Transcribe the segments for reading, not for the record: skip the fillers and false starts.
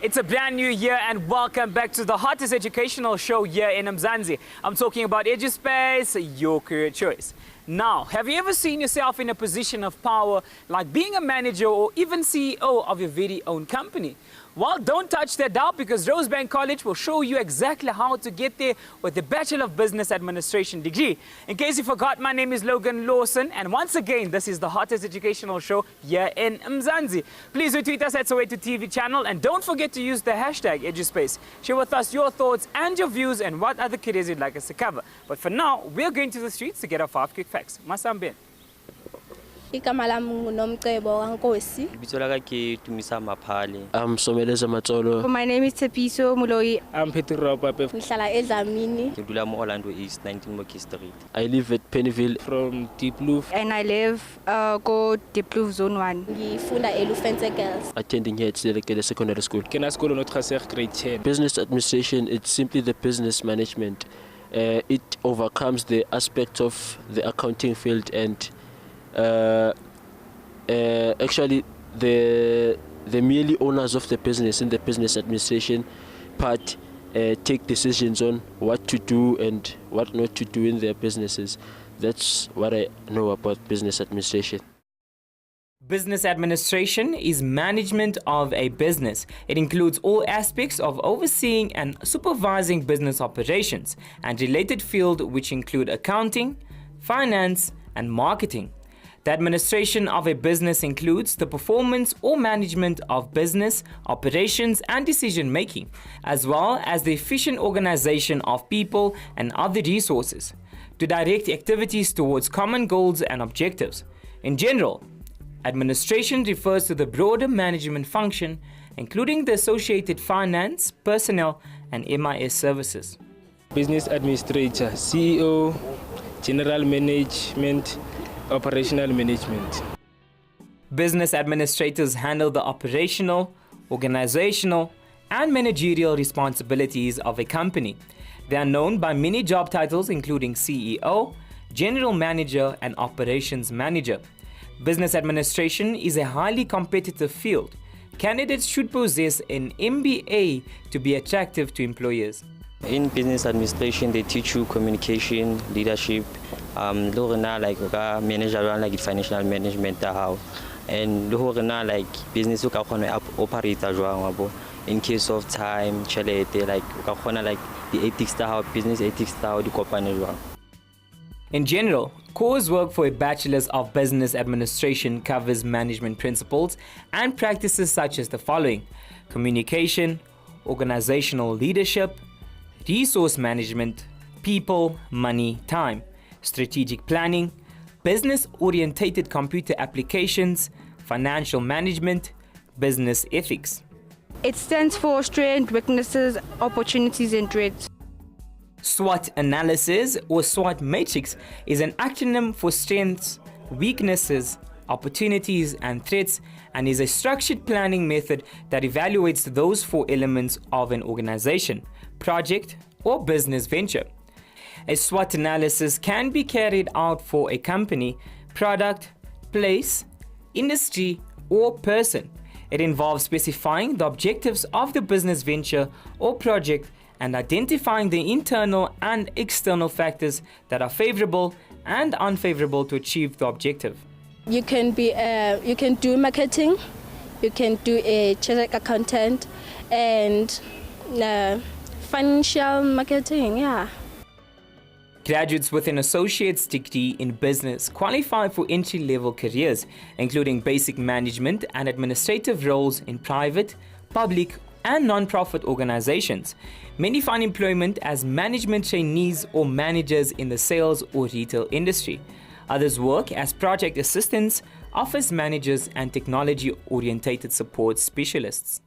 It's a brand new year and welcome back to the hottest educational show here in Mzansi. I'm talking about EduSpace, your career choice. Now, have you ever seen yourself in a position of power, like being a manager or even CEO of your very own company? Well, don't touch that dial because Rosebank College will show you exactly how to get there with the Bachelor of Business Administration degree. In case you forgot, my name is Logan Lawson, and once again, this is the hottest educational show here in Mzansi. Please retweet us at Soweto TV channel and don't forget to use the hashtag EduSpace. Share with us your thoughts and your views and what other careers you'd like us to cover. But for now, we're going to the streets to get our 5 quick facts. Masambin. Igama lami nguNomcebo kaNkosi. Ibitso laka ke Tumisa Maphale. I'm Someleza Matsolo. My name is Tepiso Muloi. I'm Peter Ropape. Ngihlala eDlamini. Ke dula mo Orlando East 19 Moki Street. I live at Pennyville. From Diepkloof. And I live go Diepkloof Zone 1. Ngifunda eLufense Girls. Attending here at Selekele Secondary School. Kena skolo notre grade 10. Business administration, it's simply the business management. It overcomes the aspect of the accounting field and actually the merely owners of the business in the business administration part take decisions on what to do and what not to do in their businesses. That's what I know about business administration. Business administration is management of a business. It includes all aspects of overseeing and supervising business operations and related fields which include accounting, finance, and marketing. The administration of a business includes the performance or management of business, operations and decision making, as well as the efficient organization of people and other resources, to direct activities towards common goals and objectives. In general, administration refers to the broader management function, including the associated finance, personnel and MIS services. Business administrator, CEO, general management, operational management. Business administrators handle the operational, organizational, and managerial responsibilities of a company. They are known by many job titles including CEO, general manager, and operations manager. Business administration is a highly competitive field. Candidates should possess an MBA to be attractive to employers. In business administration, they teach you communication, leadership, like manager like financial management and like business operate in case of time, like the ethics business ethics the. In general, coursework for a Bachelor's of Business Administration covers management principles and practices such as the following: communication, organizational leadership, resource management, people, money, time, strategic planning, business-orientated computer applications, financial management, business ethics. It stands for strengths, weaknesses, opportunities and threats. SWOT analysis or SWOT matrix is an acronym for strengths, weaknesses, opportunities and threats, and is a structured planning method that evaluates those 4 elements of an organization, project, or business venture. A SWOT analysis can be carried out for a company, product, place, industry, or person. It involves specifying the objectives of the business venture or project and identifying the internal and external factors that are favorable and unfavorable to achieve the objective. You can do marketing, you can do a chartered accountant and financial marketing, yeah. Graduates with an associate's degree in business qualify for entry-level careers, including basic management and administrative roles in private, public, and non-profit organizations. Many find employment as management trainees or managers in the sales or retail industry. Others work as project assistants, office managers, and technology-orientated support specialists.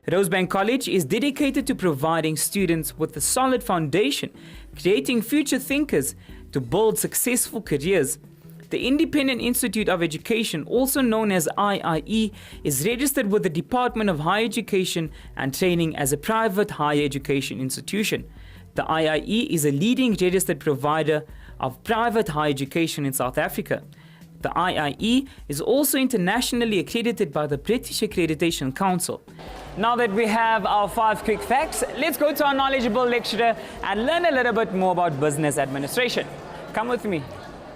Rosebank College is dedicated to providing students with a solid foundation, creating future thinkers to build successful careers. The Independent Institute of Education, also known as IIE, is registered with the Department of Higher Education and Training as a private higher education institution. The IIE is a leading registered provider of private higher education in South Africa. The IIE is also internationally accredited by the British Accreditation Council. Now that we have our 5 quick facts, let's go to our knowledgeable lecturer and learn a little bit more about business administration. Come with me.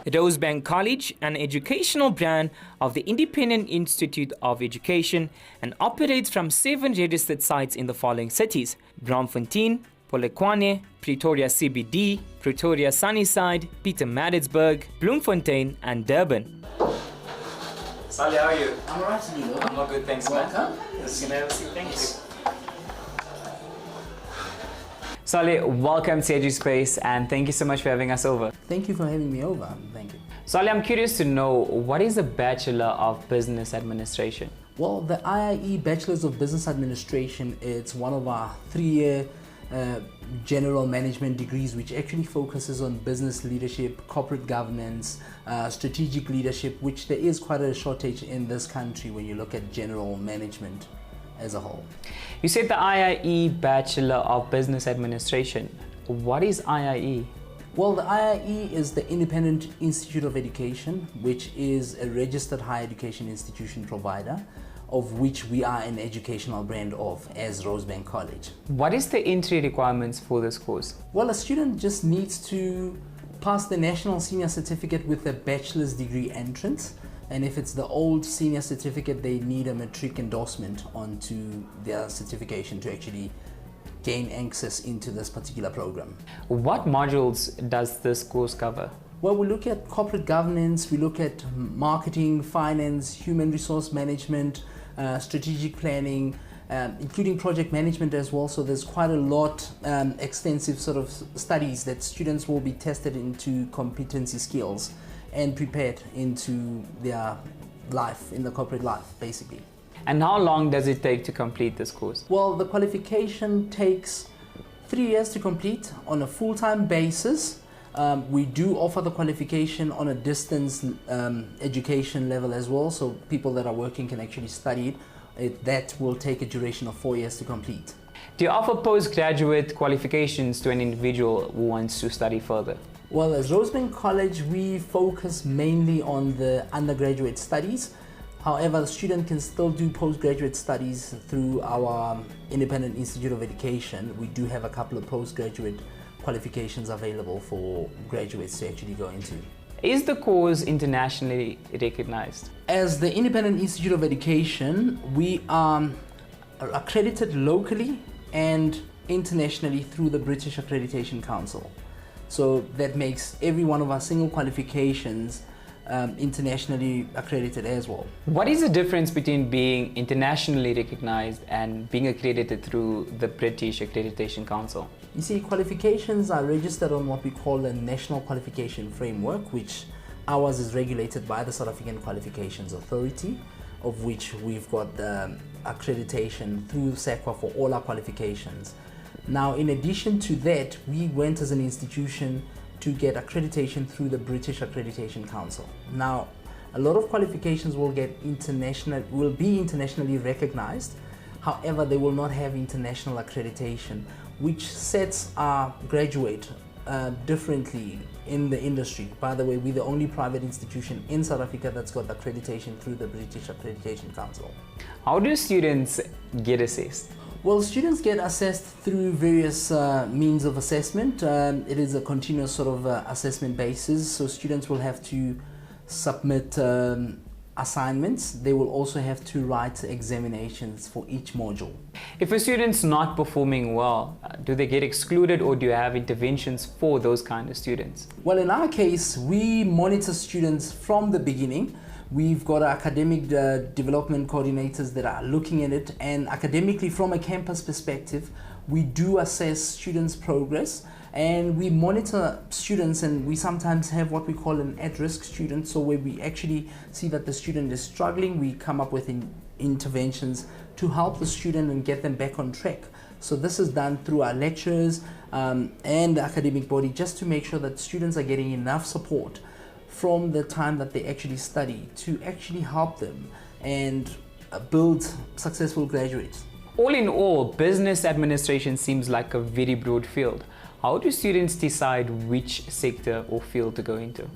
Rosebank College, an educational brand of the Independent Institute of Education, and operates from 7 registered sites in the following cities: Braamfontein, Polokwane, Pretoria CBD, Pretoria Sunnyside, Pietermaritzburg, Bloemfontein, and Durban. Sally, how are you? I'm alright, Nilo. I'm all good, thanks, man. Welcome. Can I have a seat? Thank you. Sally, welcome to EduSpace, and thank you so much for having us over. Thank you for having me over. Thank you. Sally, I'm curious to know, what is a Bachelor of Business Administration? Well, the IIE Bachelors of Business Administration, it's one of our 3-year general management degrees, which actually focuses on business leadership, corporate governance, strategic leadership, which there is quite a shortage in this country when you look at general management as a whole. You said the IIE Bachelor of Business Administration. What is IIE? Well, the IIE is the Independent Institute of Education, which is a registered higher education institution provider, of which we are an educational brand of as Rosebank College. What is the entry requirements for this course? Well, a student just needs to pass the National Senior Certificate with a bachelor's degree entrance, and if it's the old senior certificate, they need a matric endorsement onto their certification to actually gain access into this particular program. What modules does this course cover? Well, we look at corporate governance, we look at marketing, finance, human resource management, strategic planning, including project management as well. So there's quite a lot extensive sort of studies that students will be tested into competency skills and prepared into their life, in the corporate life, basically. And how long does it take to complete this course? Well, the qualification takes 3 years to complete on a full-time basis. We do offer the qualification on a distance education level as well, so people that are working can actually study it. That will take a duration of 4 years to complete. Do you offer postgraduate qualifications to an individual who wants to study further? Well, as Rosebank College, we focus mainly on the undergraduate studies. However, the student can still do postgraduate studies through our Independent Institute of Education. We do have a couple of postgraduate qualifications available for graduates to actually go into. Is the course internationally recognized? As the Independent Institute of Education, we are accredited locally and internationally through the British Accreditation Council. So that makes every one of our single qualifications internationally accredited as well. What is the difference between being internationally recognized and being accredited through the British Accreditation Council? You see, qualifications are registered on what we call a National Qualification Framework, which ours is regulated by the South African Qualifications Authority, of which we've got accreditation through SAQA for all our qualifications. Now, in addition to that, we went as an institution to get accreditation through the British Accreditation Council. Now, a lot of qualifications will be internationally recognized. However, they will not have international accreditation, which sets our graduate differently in the industry. By the way, we're the only private institution in South Africa that's got accreditation through the British Accreditation Council. How do students get assessed? Well, students get assessed through various means of assessment. It is a continuous sort of assessment basis, so students will have to submit assignments. They will also have to write examinations for each module. If a student's not performing well, do they get excluded, or do you have interventions for those kind of students? Well, in our case, we monitor students from the beginning. We've got academic development coordinators that are looking at it, and academically, from a campus perspective, we do assess students' progress, and we monitor students, and we sometimes have what we call an at-risk student. So where we actually see that the student is struggling, we come up with interventions to help the student and get them back on track. So this is done through our lectures and the academic body, just to make sure that students are getting enough support from the time that they actually study to actually help them and build successful graduates. All in all, business administration seems like a very broad field. How do students decide which sector or field to go into?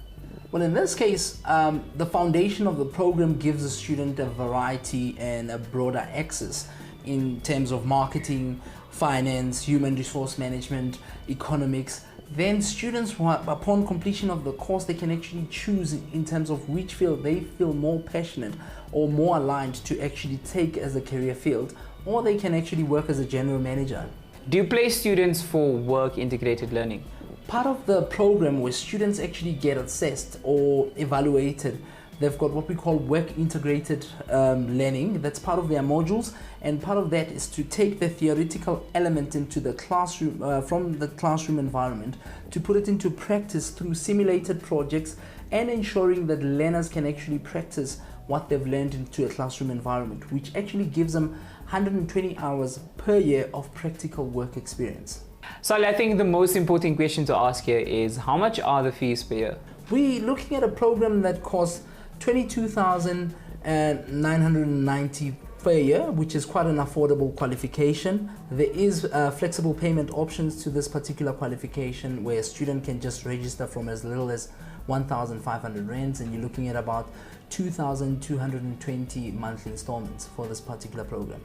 Well, in this case, the foundation of the program gives the student a variety and a broader access in terms of marketing, finance, human resource management, economics. Then students, upon completion of the course, they can actually choose in terms of which field they feel more passionate or more aligned to actually take as a career field, or they can actually work as a general manager. Do you place students for work integrated learning? Part of the program where students actually get assessed or evaluated, they've got what we call work integrated learning. That's part of their modules, and part of that is to take the theoretical element into the classroom, from the classroom environment, to put it into practice through simulated projects and ensuring that learners can actually practice what they've learned into a classroom environment, which actually gives them 120 hours per year of practical work experience. Sally, I think the most important question to ask here is how much are the fees per year? We're looking at a program that costs 22,990 per year, which is quite an affordable qualification. There is flexible payment options to this particular qualification where a student can just register from as little as 1,500 rands, and you're looking at about 2,220 monthly installments for this particular program.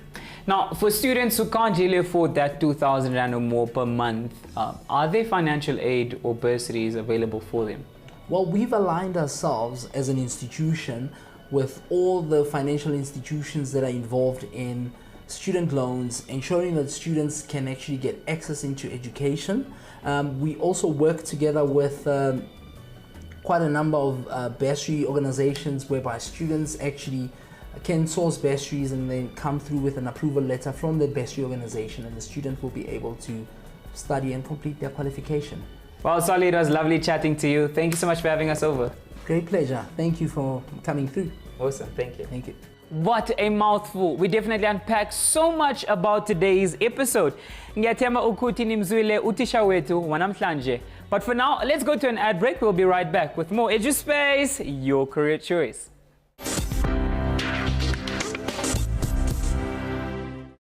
Now, for students who can't really afford that 2,000 rand or more per month, are there financial aid or bursaries available for them? Well, we've aligned ourselves as an institution with all the financial institutions that are involved in student loans, ensuring that students can actually get access into education. We also work together with quite a number of bursary organizations whereby students actually can source bursaries and then come through with an approval letter from the bursary organization, and the student will be able to study and complete their qualification. Well, Sally, it was lovely chatting to you. Thank you so much for having us over. Great pleasure. Thank you for coming through. Awesome. Thank you. Thank you. What a mouthful. We definitely unpacked so much about today's episode. Ngiyathemba ukuthi nimzwile uthisha wethu wanamhlanje. But for now, let's go to an ad break. We'll be right back with more EduSpace, your career choice.